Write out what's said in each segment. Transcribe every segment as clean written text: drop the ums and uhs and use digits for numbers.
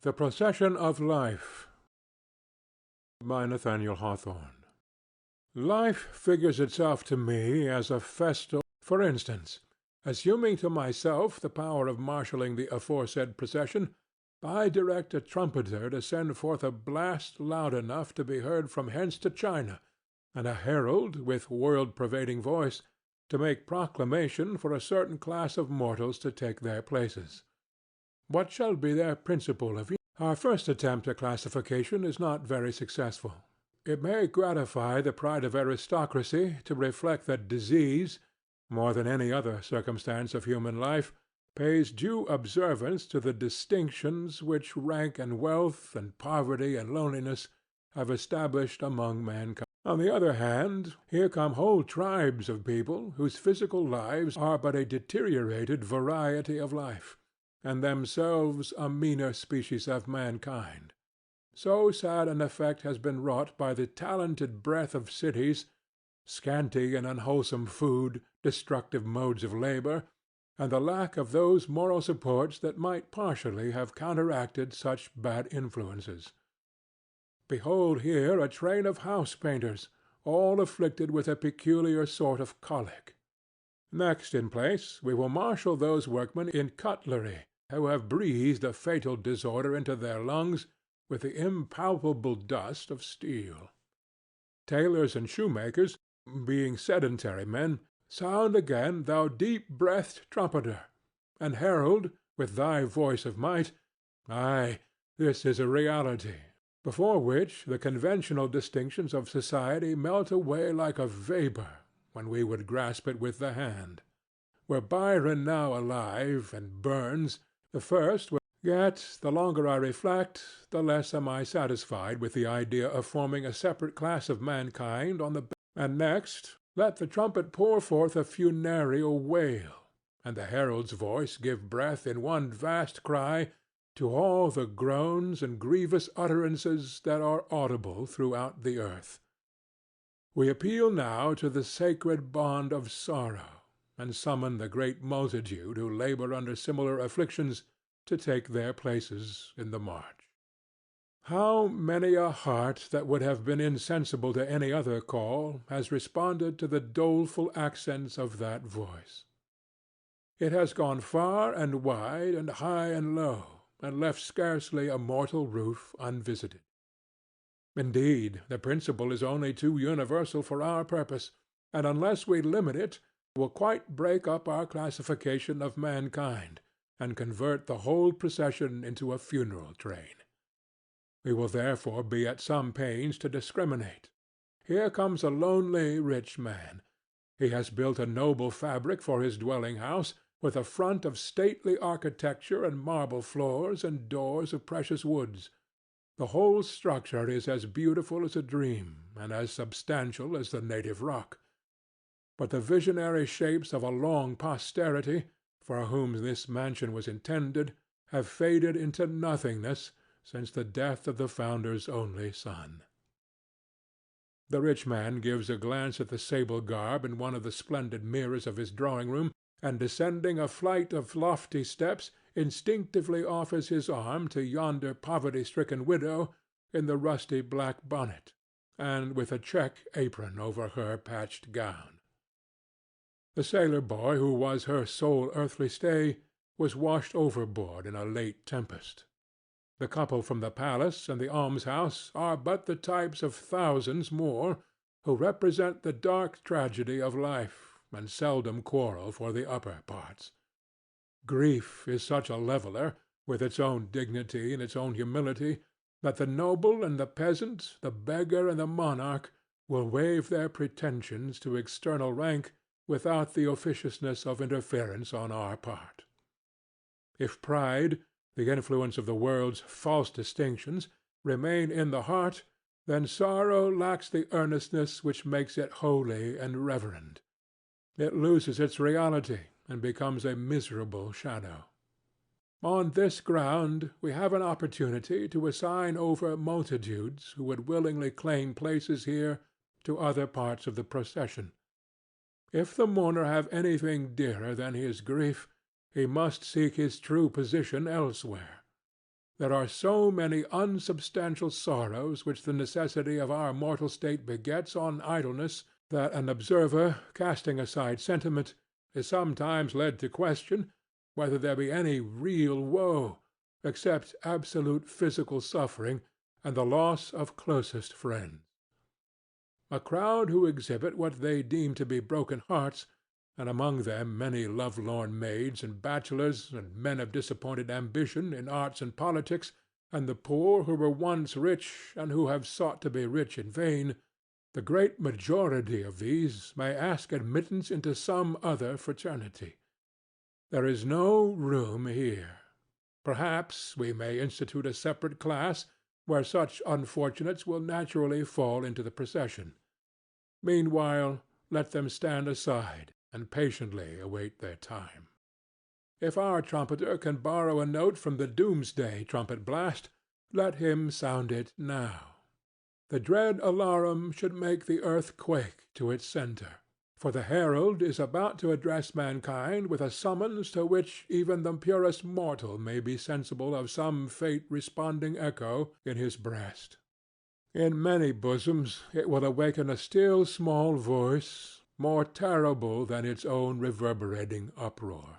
The Procession of Life by Nathaniel Hawthorne. Life figures itself to me as a festal. For instance, assuming to myself the power of marshalling the aforesaid procession, I direct a trumpeter to send forth a blast loud enough to be heard from hence to China, and a herald, with world-pervading voice, to make proclamation for a certain class of mortals to take their places. What shall be their principle of use? Our first attempt at classification is not very successful. It may gratify the pride of aristocracy to reflect that disease, more than any other circumstance of human life, pays due observance to the distinctions which rank and wealth and poverty and loneliness have established among mankind. On the other hand, here come whole tribes of people whose physical lives are but a deteriorated variety of life, and themselves a meaner species of mankind. So sad an effect has been wrought by the talented breath of cities, scanty and unwholesome food, destructive modes of labor, and the lack of those moral supports that might partially have counteracted such bad influences. Behold here a train of house-painters, all afflicted with a peculiar sort of colic. Next in place we will marshal those workmen in cutlery who have breathed a fatal disorder into their lungs with the impalpable dust of steel. Tailors and shoemakers, being sedentary men, sound again, thou deep-breathed trumpeter, and herald, with thy voice of might, aye, this is a reality, before which the conventional distinctions of society melt away like a vapor when we would grasp it with the hand. Were Byron now alive, and Burns, the first were. Yet the longer I reflect, the less am I satisfied with the idea of forming a separate class of mankind on the. And next, let the trumpet pour forth a funereal wail, and the herald's voice give breath in one vast cry to all the groans and grievous utterances that are audible throughout the earth. We appeal now to the sacred bond of sorrow, and summon the great multitude who labor under similar afflictions to take their places in the march. How many a heart that would have been insensible to any other call has responded to the doleful accents of that voice! It has gone far and wide and high and low, and left scarcely a mortal roof unvisited. Indeed, the principle is only too universal for our purpose, and unless we limit it, will quite break up our classification of mankind, and convert the whole procession into a funeral train. We will therefore be at some pains to discriminate. Here comes a lonely rich man. He has built a noble fabric for his dwelling-house, with a front of stately architecture and marble floors and doors of precious woods. The whole structure is as beautiful as a dream, and as substantial as the native rock. But the visionary shapes of a long posterity, for whom this mansion was intended, have faded into nothingness since the death of the founder's only son. The rich man gives a glance at the sable garb in one of the splendid mirrors of his drawing-room, and descending a flight of lofty steps, instinctively offers his arm to yonder poverty-stricken widow in the rusty black bonnet, and with a check apron over her patched gown. The sailor-boy who was her sole earthly stay was washed overboard in a late tempest. The couple from the palace and the almshouse are but the types of thousands more who represent the dark tragedy of life, and seldom quarrel for the upper parts. Grief is such a leveller, with its own dignity and its own humility, that the noble and the peasant, the beggar and the monarch, will waive their pretensions to external rank without the officiousness of interference on our part. If pride, the influence of the world's false distinctions, remain in the heart, then sorrow lacks the earnestness which makes it holy and reverend. It loses its reality, and becomes a miserable shadow. On this ground we have an opportunity to assign over multitudes who would willingly claim places here to other parts of the procession. If the mourner have anything dearer than his grief, he must seek his true position elsewhere. There are so many unsubstantial sorrows which the necessity of our mortal state begets on idleness, that an observer, casting aside sentiment, is sometimes led to question whether there be any real woe, except absolute physical suffering and the loss of closest friends. A crowd who exhibit what they deem to be broken hearts, and among them many lovelorn maids and bachelors and men of disappointed ambition in arts and politics, and the poor who were once rich and who have sought to be rich in vain, the great majority of these may ask admittance into some other fraternity. There is no room here. Perhaps we may institute a separate class where such unfortunates will naturally fall into the procession. Meanwhile, let them stand aside and patiently await their time. If our trumpeter can borrow a note from the doomsday trumpet blast, let him sound it now. The dread alarum should make the earth quake to its centre, for the herald is about to address mankind with a summons to which even the purest mortal may be sensible of some faint responding echo in his breast. In many bosoms it will awaken a still small voice, more terrible than its own reverberating uproar.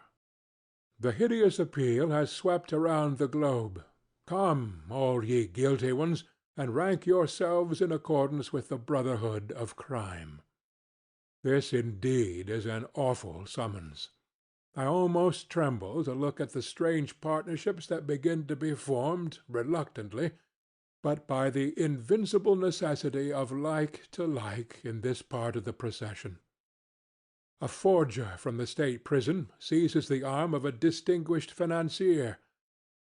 The hideous appeal has swept around the globe. Come, all ye guilty ones, and rank yourselves in accordance with the brotherhood of crime. This indeed is an awful summons. I almost tremble to look at the strange partnerships that begin to be formed, reluctantly, but by the invincible necessity of like to like in this part of the procession. A forger from the state prison seizes the arm of a distinguished financier.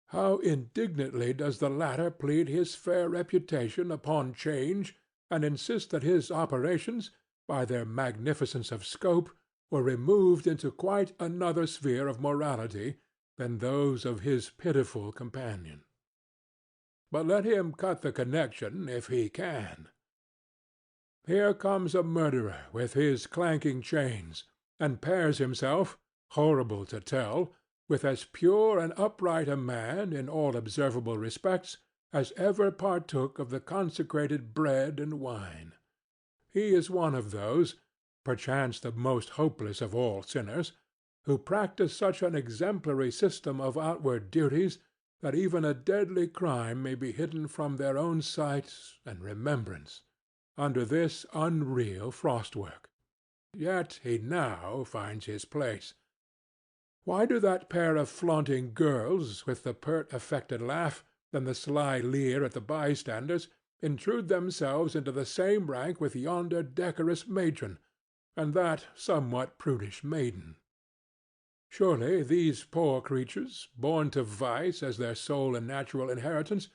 How indignantly does the latter plead his fair reputation upon change, and insist that his operations, by their magnificence of scope, were removed into quite another sphere of morality than those of his pitiful companion. But let him cut the connection if he can. Here comes a murderer with his clanking chains, and pairs himself, horrible to tell, with as pure and upright a man, in all observable respects, as ever partook of the consecrated bread and wine. He is one of those, perchance the most hopeless of all sinners, who practice such an exemplary system of outward duties that even a deadly crime may be hidden from their own sight and remembrance under this unreal frostwork. Yet he now finds his place. Why do that pair of flaunting girls, with the pert affected laugh, and the sly leer at the bystanders, intrude themselves into the same rank with yonder decorous matron, and that somewhat prudish maiden? Surely these poor creatures, born to vice as their sole and natural inheritance,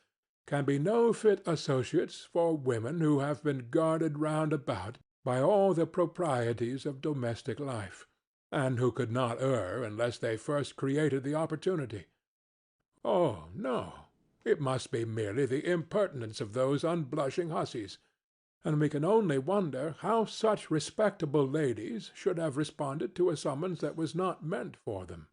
can be no fit associates for women who have been guarded round about by all the proprieties of domestic life, and who could not err unless they first created the opportunity. Oh, no! It must be merely the impertinence of those unblushing hussies, and we can only wonder how such respectable ladies should have responded to a summons that was not meant for them.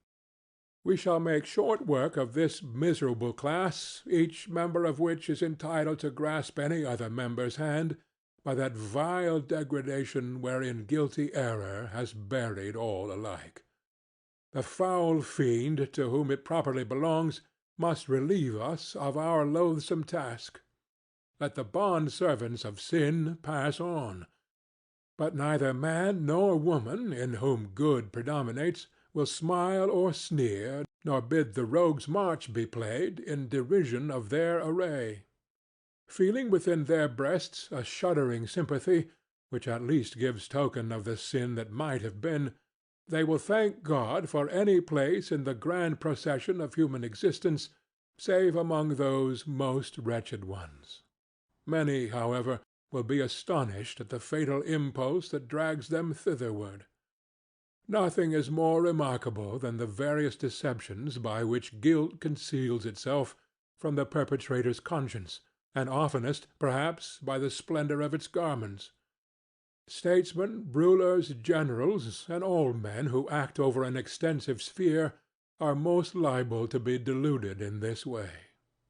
We shall make short work of this miserable class, each member of which is entitled to grasp any other member's hand by that vile degradation wherein guilty error has buried all alike. The foul fiend to whom it properly belongs must relieve us of our loathsome task. Let the bond-servants of sin pass on. But neither man nor woman, in whom good predominates, will smile or sneer, nor bid the rogue's march be played, in derision of their array. Feeling within their breasts a shuddering sympathy, which at least gives token of the sin that might have been, they will thank God for any place in the grand procession of human existence, save among those most wretched ones. Many, however, will be astonished at the fatal impulse that drags them thitherward. Nothing is more remarkable than the various deceptions by which guilt conceals itself from the perpetrator's conscience, and oftenest, perhaps, by the splendor of its garments. Statesmen, rulers, generals, and all men who act over an extensive sphere are most liable to be deluded in this way.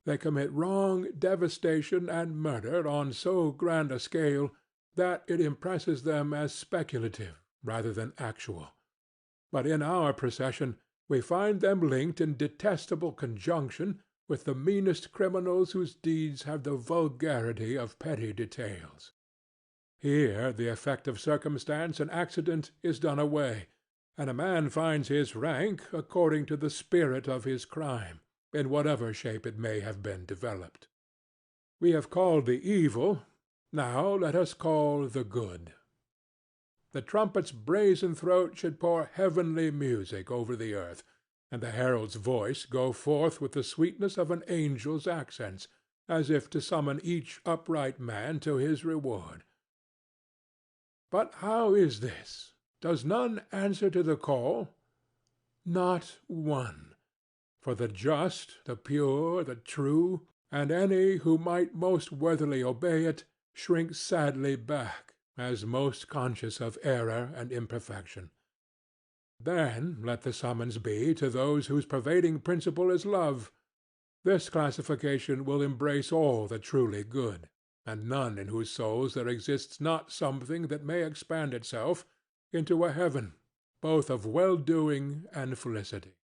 they commit wrong, devastation, and murder on so grand a scale that it impresses them as speculative rather than actual. But in our procession we find them linked in detestable conjunction with the meanest criminals whose deeds have the vulgarity of petty details. Here the effect of circumstance and accident is done away, and a man finds his rank according to the spirit of his crime, in whatever shape it may have been developed. We have called the evil, now let us call the good. The trumpet's brazen throat should pour heavenly music over the earth, and the herald's voice go forth with the sweetness of an angel's accents, as if to summon each upright man to his reward. But how is this? Does none answer to the call? Not one. For the just, the pure, the true, and any who might most worthily obey it, shrink sadly back, as most conscious of error and imperfection. Then let the summons be to those whose pervading principle is love. This classification will embrace all the truly good, and none in whose souls there exists not something that may expand itself into a heaven, both of well-doing and felicity.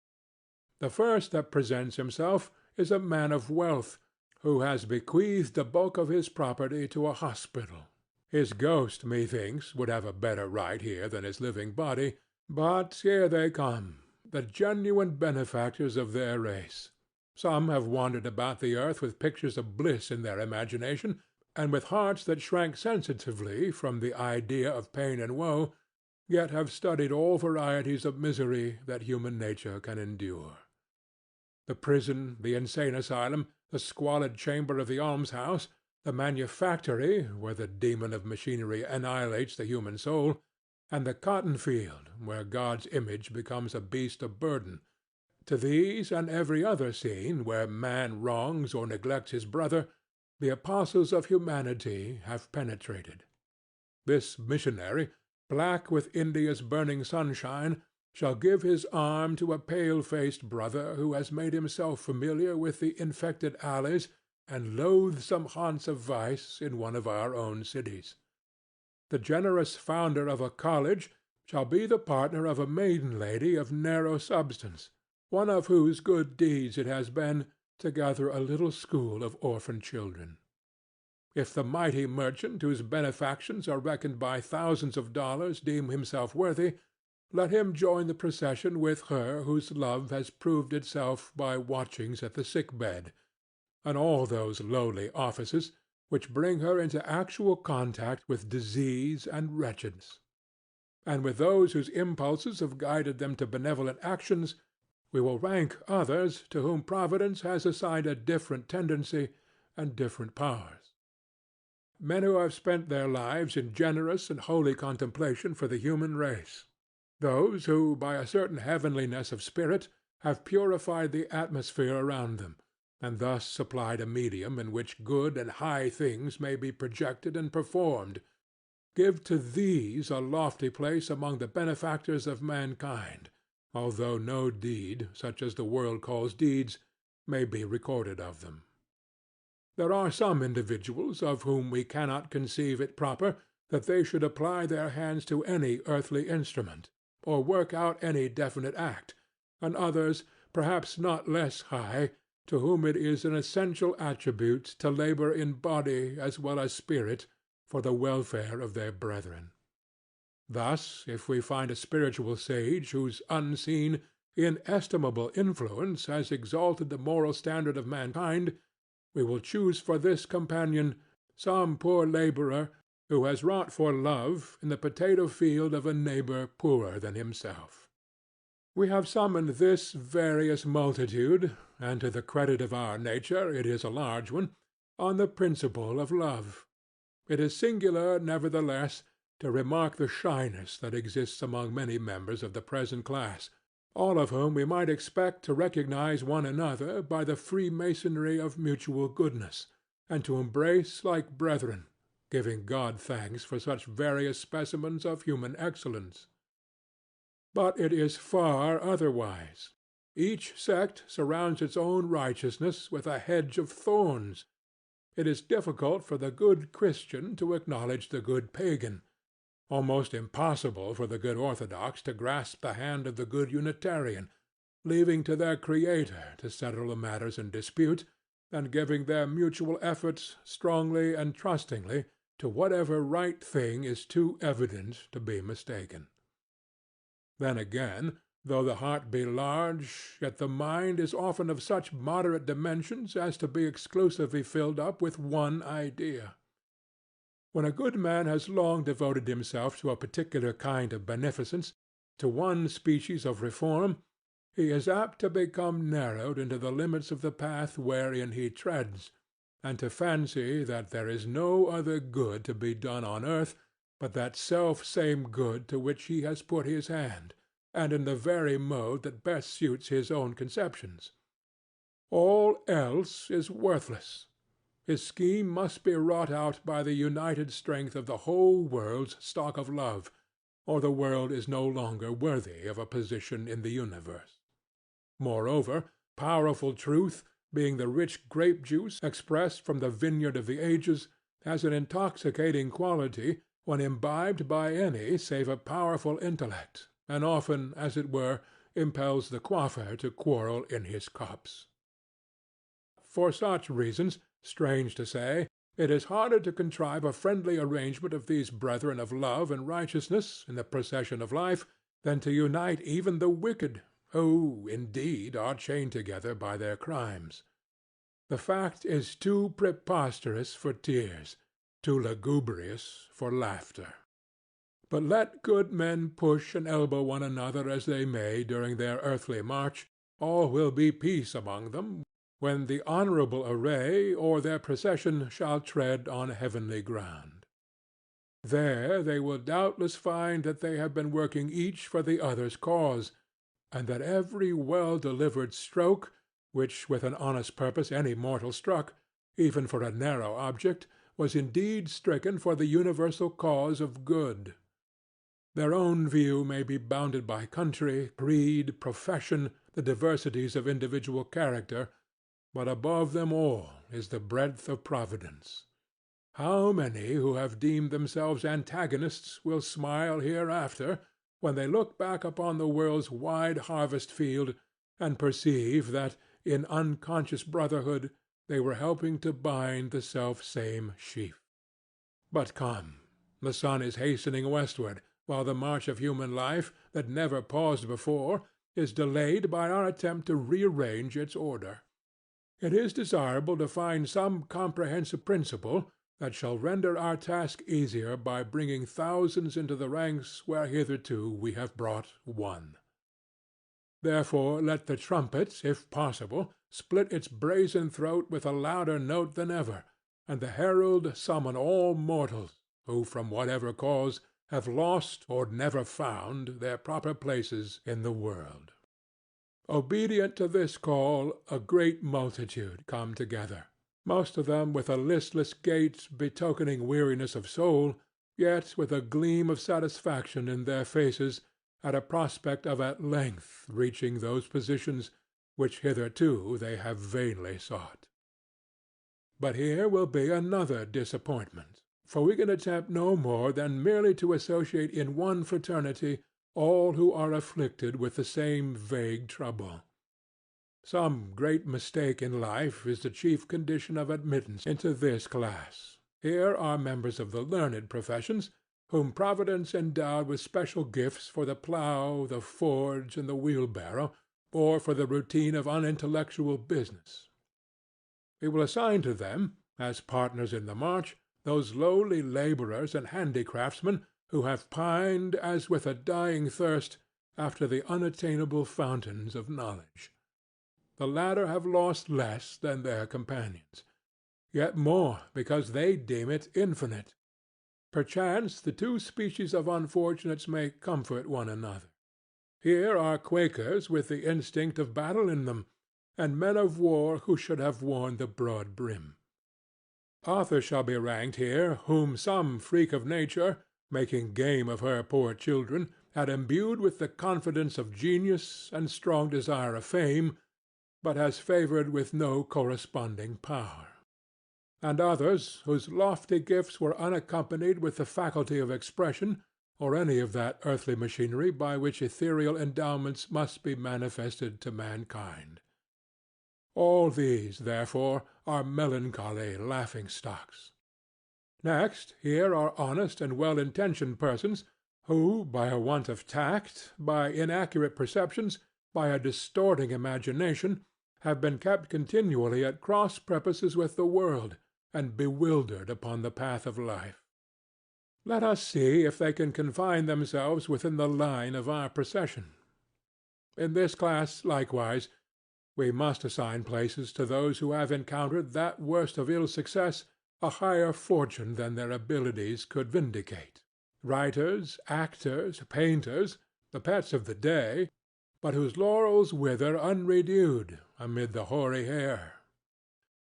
The first that presents himself is a man of wealth, who has bequeathed the bulk of his property to a hospital. His ghost, methinks, would have a better right here than his living body, but here they come, the genuine benefactors of their race. Some have wandered about the earth with pictures of bliss in their imagination, and with hearts that shrank sensitively from the idea of pain and woe, yet have studied all varieties of misery that human nature can endure. The prison, the insane asylum, the squalid chamber of the almshouse, the manufactory, where the demon of machinery annihilates the human soul, and the cotton field, where God's image becomes a beast of burden, to these and every other scene where man wrongs or neglects his brother, the apostles of humanity have penetrated. This missionary, black with India's burning sunshine, shall give his arm to a pale-faced brother who has made himself familiar with the infected alleys and loathsome haunts of vice in one of our own cities. The generous founder of a college shall be the partner of a maiden lady of narrow substance, one of whose good deeds it has been to gather a little school of orphan children. If the mighty merchant whose benefactions are reckoned by thousands of dollars deem himself worthy, let him join the procession with her whose love has proved itself by watchings at the sick-bed, and all those lowly offices which bring her into actual contact with disease and wretchedness. And with those whose impulses have guided them to benevolent actions, we will rank others to whom Providence has assigned a different tendency and different powers. Men who have spent their lives in generous and holy contemplation for the human race. Those who, by a certain heavenliness of spirit, have purified the atmosphere around them, and thus supplied a medium in which good and high things may be projected and performed. Give to these a lofty place among the benefactors of mankind, although no deed, such as the world calls deeds, may be recorded of them. There are some individuals of whom we cannot conceive it proper that they should apply their hands to any earthly instrument, or work out any definite act, and others, perhaps not less high, to whom it is an essential attribute to labor in body as well as spirit for the welfare of their brethren. Thus, if we find a spiritual sage whose unseen, inestimable influence has exalted the moral standard of mankind, we will choose for this companion some poor laborer who has wrought for love in the potato field of a neighbor poorer than himself. We have summoned this various multitude, and to the credit of our nature it is a large one, on the principle of love. It is singular, nevertheless, to remark the shyness that exists among many members of the present class, all of whom we might expect to recognize one another by the freemasonry of mutual goodness, and to embrace like brethren, giving God thanks for such various specimens of human excellence. But it is far otherwise. Each sect surrounds its own righteousness with a hedge of thorns. It is difficult for the good Christian to acknowledge the good pagan, almost impossible for the good Orthodox to grasp the hand of the good Unitarian, leaving to their Creator to settle the matters in dispute, and giving their mutual efforts strongly and trustingly to whatever right thing is too evident to be mistaken. Then again, though the heart be large, yet the mind is often of such moderate dimensions as to be exclusively filled up with one idea. When a good man has long devoted himself to a particular kind of beneficence, to one species of reform, he is apt to become narrowed into the limits of the path wherein he treads, and to fancy that there is no other good to be done on earth but that self-same good to which he has put his hand, and in the very mode that best suits his own conceptions. All else is worthless. His scheme must be wrought out by the united strength of the whole world's stock of love, or the world is no longer worthy of a position in the universe. Moreover, powerful truth, being the rich grape-juice expressed from the vineyard of the ages, has an intoxicating quality when imbibed by any save a powerful intellect, and often, as it were, impels the quaffer to quarrel in his cups. For such reasons, strange to say, it is harder to contrive a friendly arrangement of these brethren of love and righteousness in the procession of life than to unite even the wicked, who, indeed, are chained together by their crimes. The fact is too preposterous for tears, too lugubrious for laughter. But let good men push and elbow one another as they may during their earthly march, all will be peace among them when the honorable array or their procession shall tread on heavenly ground. There they will doubtless find that they have been working each for the other's cause, and that every well-delivered stroke, which with an honest purpose any mortal struck, even for a narrow object, was indeed stricken for the universal cause of good. Their own view may be bounded by country, creed, profession, the diversities of individual character, but above them all is the breadth of Providence. How many who have deemed themselves antagonists will smile hereafter, when they look back upon the world's wide harvest field, and perceive that, in unconscious brotherhood, they were helping to bind the self-same sheaf. But come, the sun is hastening westward, while the march of human life, that never paused before, is delayed by our attempt to rearrange its order. It is desirable to find some comprehensive principle that shall render our task easier by bringing thousands into the ranks where hitherto we have brought one. Therefore let the trumpet, if possible, split its brazen throat with a louder note than ever, and the herald summon all mortals who from whatever cause have lost or never found their proper places in the world. Obedient to this call, a great multitude come together, most of them with a listless gait betokening weariness of soul, yet with a gleam of satisfaction in their faces at a prospect of at length reaching those positions which hitherto they have vainly sought. But here will be another disappointment, for we can attempt no more than merely to associate in one fraternity all who are afflicted with the same vague trouble. Some great mistake in life is the chief condition of admittance into this class. Here are members of the learned professions, whom Providence endowed with special gifts for the plough, the forge, and the wheelbarrow, or for the routine of unintellectual business. We will assign to them, as partners in the march, those lowly laborers and handicraftsmen who have pined, as with a dying thirst, after the unattainable fountains of knowledge. The latter have lost less than their companions, yet more because they deem it infinite. Perchance the two species of unfortunates may comfort one another. Here are Quakers with the instinct of battle in them, and men of war who should have worn the broad brim. Authors shall be ranked here whom some freak of nature, making game of her poor children, had imbued with the confidence of genius and strong desire of fame, but has favored with no corresponding power; and others whose lofty gifts were unaccompanied with the faculty of expression, or any of that earthly machinery by which ethereal endowments must be manifested to mankind. All these, therefore, are melancholy laughing-stocks. Next, here are honest and well-intentioned persons, who, by a want of tact, by inaccurate perceptions, by a distorting imagination, have been kept continually at cross purposes with the world, and bewildered upon the path of life. Let us see if they can confine themselves within the line of our procession. In this class, likewise, we must assign places to those who have encountered that worst of ill success, a higher fortune than their abilities could vindicate: writers, actors, painters, the pets of the day, but whose laurels wither unrenewed amid the hoary hair;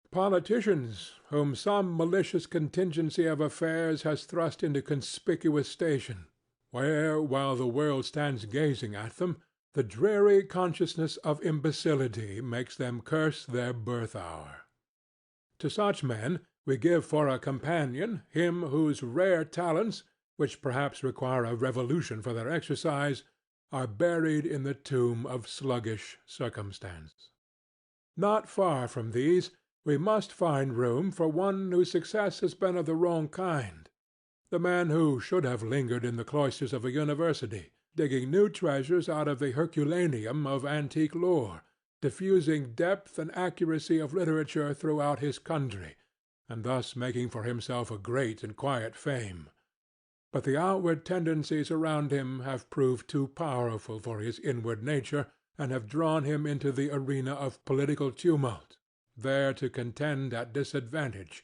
politicians, whom some malicious contingency of affairs has thrust into conspicuous station, where, while the world stands gazing at them, the dreary consciousness of imbecility makes them curse their birth-hour. To such men we give for a companion him whose rare talents, which perhaps require a revolution for their exercise, are buried in the tomb of sluggish circumstance. Not far from these we must find room for one whose success has been of the wrong kind, the man who should have lingered in the cloisters of a university, digging new treasures out of the Herculaneum of antique lore, diffusing depth and accuracy of literature throughout his country, and thus making for himself a great and quiet fame. But the outward tendencies around him have proved too powerful for his inward nature, and have drawn him into the arena of political tumult, there to contend at disadvantage,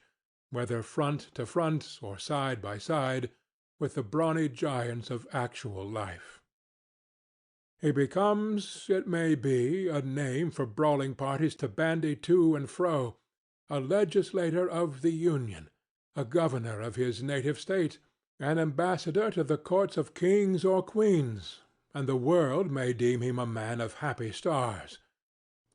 whether front to front or side by side, with the brawny giants of actual life. He becomes, it may be, a name for brawling parties to bandy to and fro, a legislator of the Union, a governor of his native state, an ambassador to the courts of kings or queens, and the world may deem him a man of happy stars;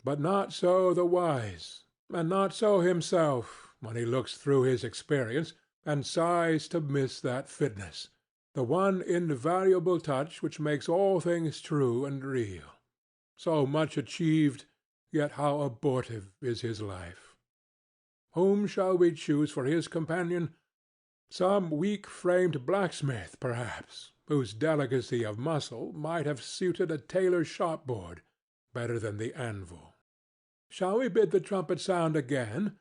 but not so the wise, and not so himself, when he looks through his experience, and sighs to miss that fitness, the one invaluable touch which makes all things true and real. So much achieved, yet how abortive is his life! Whom shall we choose for his companion? Some weak-framed blacksmith, perhaps, whose delicacy of muscle might have suited a tailor's shop-board better than the anvil. Shall we bid the trumpet sound again?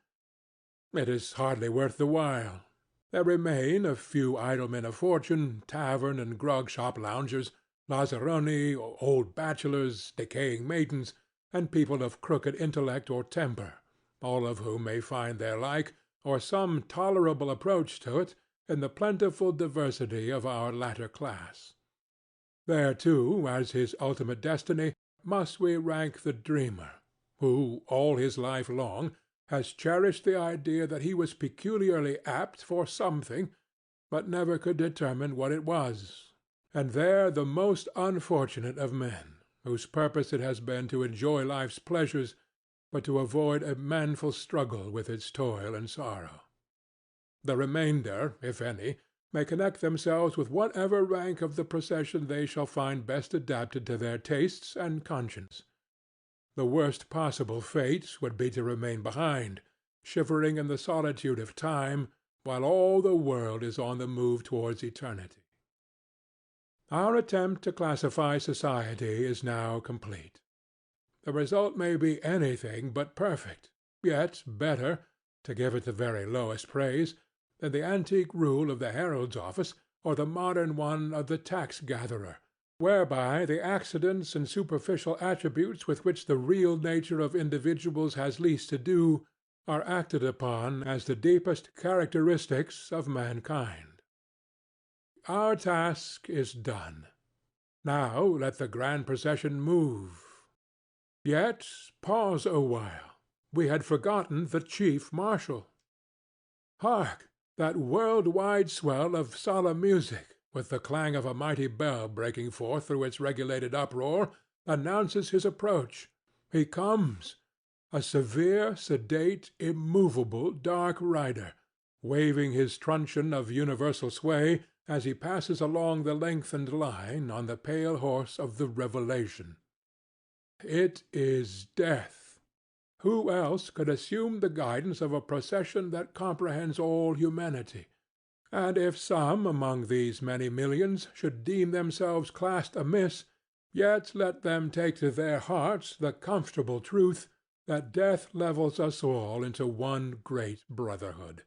It is hardly worth the while. There remain a few idle men of fortune, tavern and grog-shop loungers, lazzaroni, old bachelors, decaying maidens, and people of crooked intellect or temper, all of whom may find their like, or some tolerable approach to it, in the plentiful diversity of our latter class. There, too, as his ultimate destiny, must we rank the dreamer, who, all his life long, has cherished the idea that he was peculiarly apt for something, but never could determine what it was; and there the most unfortunate of men, whose purpose it has been to enjoy life's pleasures, but to avoid a manful struggle with its toil and sorrow. The remainder, if any, may connect themselves with whatever rank of the procession they shall find best adapted to their tastes and conscience. The worst possible fate would be to remain behind, shivering in the solitude of time, while all the world is on the move towards eternity. Our attempt to classify society is now complete. The result may be anything but perfect, yet better, to give it the very lowest praise, than the antique rule of the herald's office, or the modern one of the tax-gatherer, whereby the accidents and superficial attributes with which the real nature of individuals has least to do are acted upon as the deepest characteristics of mankind. Our task is done. Now let the grand procession move. Yet pause awhile. We had forgotten the chief marshal. Hark! That world-wide swell of solemn music, with the clang of a mighty bell breaking forth through its regulated uproar, announces his approach. He comes, a severe, sedate, immovable, dark rider, waving his truncheon of universal sway as he passes along the lengthened line on the pale horse of the Revelation. It is Death. Who else could assume the guidance of a procession that comprehends all humanity? And if some among these many millions should deem themselves classed amiss, yet let them take to their hearts the comfortable truth that death levels us all into one great brotherhood,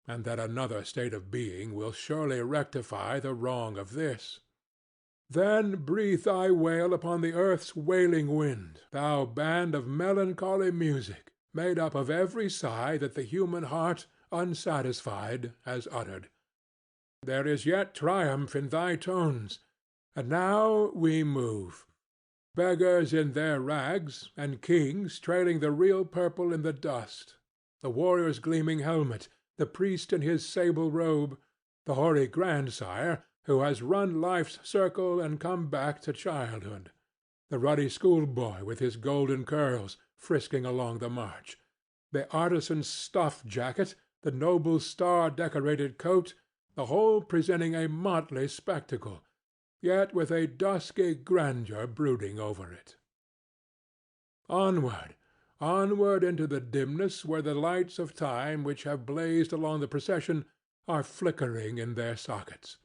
and that another state of being will surely rectify the wrong of this. Then breathe thy wail upon the earth's wailing wind, thou band of melancholy music, made up of every sigh that the human heart, unsatisfied, has uttered. There is yet triumph in thy tones, and now we move, beggars in their rags, and kings trailing the real purple in the dust, the warrior's gleaming helmet, the priest in his sable robe, the hoary grandsire who has run life's circle and come back to childhood, the ruddy schoolboy with his golden curls, frisking along the march, the artisan's stuff jacket, the noble's star-decorated coat, the whole presenting a motley spectacle, yet with a dusky grandeur brooding over it. Onward, onward into the dimness where the lights of time which have blazed along the procession are flickering in their sockets.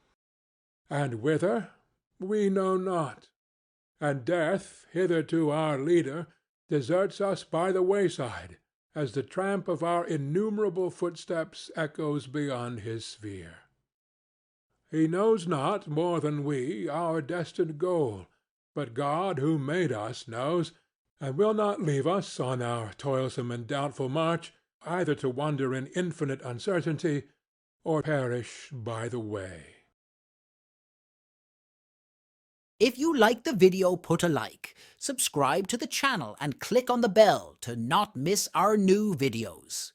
And whither? We know not. And death, hitherto our leader, deserts us by the wayside, as the tramp of our innumerable footsteps echoes beyond his sphere. He knows not more than we our destined goal, but God who made us knows, and will not leave us on our toilsome and doubtful march, either to wander in infinite uncertainty, or perish by the way. If you like the video, put a like, subscribe to the channel, and click on the bell to not miss our new videos.